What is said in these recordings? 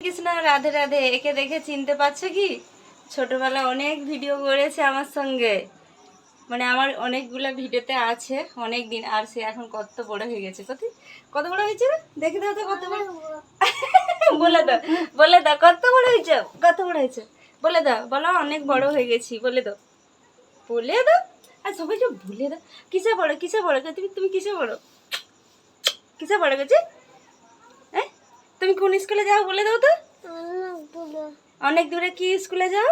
কৃষ্ণ রাধে রাধে। একে দেখে চিনতে পারছো কি? ছোটবেলা অনেক ভিডিও করেছে আমার সঙ্গে, মানে আমার অনেকগুলো ভিডিওতে আছে অনেক দিন। আর সে এখন কত বড় হয়ে গেছে। কত বড় হয়েছে রে? দেখে দাও তো কত বড়। বলে দাও, বলে দাও কত বড় হয়েছে, কত বড় হয়েছে বলে দাও। বলো অনেক বড় হয়ে গেছি বলে দাও, বলে দাও। আর সবাই যে বলে দাও কিসে বড়, কিসে বড় তুমি, তুমি কিসে বড়, কিসে বড় গেছে? হ্যাঁ, তুমি কোন স্কুলে যাও বলে দাও তো। অনেক দূরে। কি স্কুলে যাও?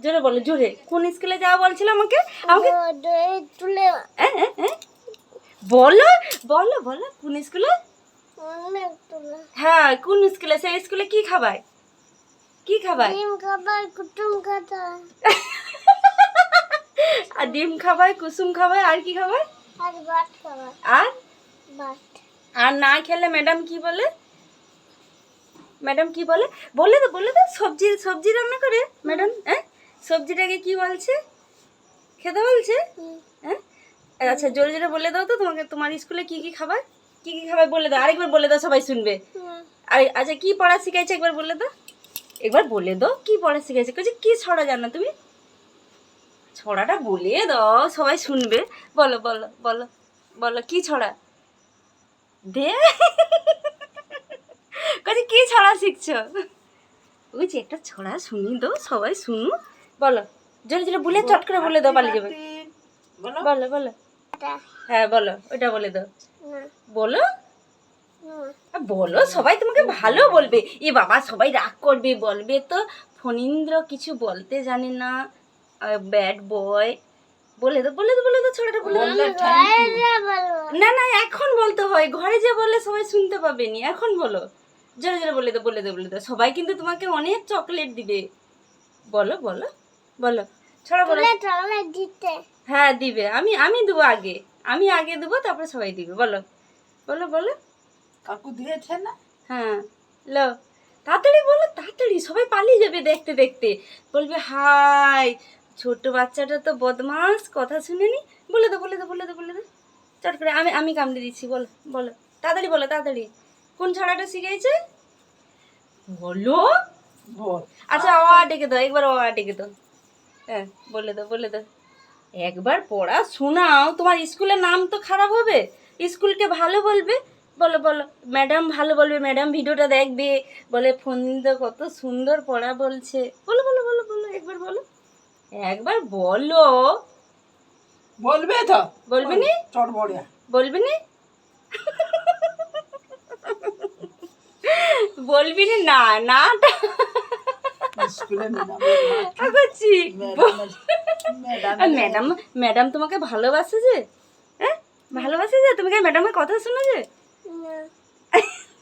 জোরে বলো, জোরে। কোন স্কুলে যাও বলছিল আমাকে? আমাকে বলো বলো বলো, কোন স্কুলে? হ্যাঁ, কোন স্কুলে? সেই স্কুলে কি খাবায়, কি খাবায়? আর ডিম খাবায়, কুসুম খাবায়, আর কি খাবায়? আর আর না খেলে ম্যাডাম কি বলে? ম্যাডাম কি বলে বলে তো, বলে তো। সবজি, সবজি রান্না করে ম্যাডাম। হ্যাঁ, সবজিটাকে কি বলছে? খেতে বলছে। হ্যাঁ, আচ্ছা জোরে জোরে বলে দাও তো, তোমাকে তোমার স্কুলে কি কি খাবার, কি কি খাবার বলে দাও। আরেকবার বলে দাও, সবাই শুনবে। আচ্ছা কি পড়া শিখাইছে একবার বলে দাও, একবার বলে দাও কি পড়া শিখাইছে। কইছে কি ছড়া জানো তুমি? ছড়াটা বলে দাও, সবাই শুনবে। বলো বলো বলো বলো, কি ছড়া দে? কইছে কি ছড়া শিখছো? ওই যে একটা ছড়া শুনি দাও, সবাই শুনু। বলো জোরে জোরে বলে, চট করে বলে দাও, পালিয়ে যাবে। বলো বলো। হ্যাঁ বলো, ওইটা বলে দাও। বলো বলো, সবাই তোমাকে ভালো বলবে। এ বাবা, সবাই রাগ করবে, বলবে তো ফণীন্দ্র কিছু বলতে জানে না, ব্যাড বয়। বলে দাও বলে দাও বলে দাও, ছড়াটা বলে দাও। না না, এখন বলতে হয়, ঘরে যে বললে সবাই শুনতে পাবে নি। এখন বলো, জোরে জোরে বলে দাও বলে দাও বলে দাও। সবাই কিন্তু তোমাকে অনেক চকলেট দিবে। বলো বলো বলো, ছড়া বলো। হ্যাঁ দিবে, আমি আমি দেবো আগে, আমি আগে দেবো, তারপরে সবাই দিবে। বলো বলো বলো। কাকু দিয়েছে না? হ্যাঁ লো, তাড়াতাড়ি বলো, তাড়াতাড়ি, সবাই পালিয়ে যাবে দেখতে দেখতে। বলবে হাই, ছোট বাচ্চাটা তো বদমাস, কথা শুনেনি। বলে দাও বলে দাও বলে দাও বলে দাও, চট করে। আমি আমি কামড়ে দিচ্ছি। বলো বলো, তাড়াতাড়ি বলো তাড়াতাড়ি। কোন ছড়াটা শিখেছে বলো? বল। আচ্ছা অ আ ডেকে দাও, একবার অ আ ডেকে দাও। হ্যাঁ বলে দাও বলে দাও। একবার পড়া শোনাও, তোমার স্কুলের নাম তো খারাপ হবে, স্কুলকে ভালো বলবে। বলো বলো, ম্যাডাম ভালো বলবে, ম্যাডাম ভিডিওটা দেখবে, বলে ফোনটা কত সুন্দর পড়া বলছে। বলো বলো বলো বলো, একবার বলো, একবার বলো। বলবে তো? বলবে নি? চট বড়িয়া বলবি নি? বলবি নি? না নাটা স্কুলে করছি। ম্যাডাম ম্যাডাম, ম্যাডাম তোমাকে ভালোবাসে যে, হ্যাঁ ভালোবাসে যে, তুমি কি ম্যাডামের কথা শোনো যে?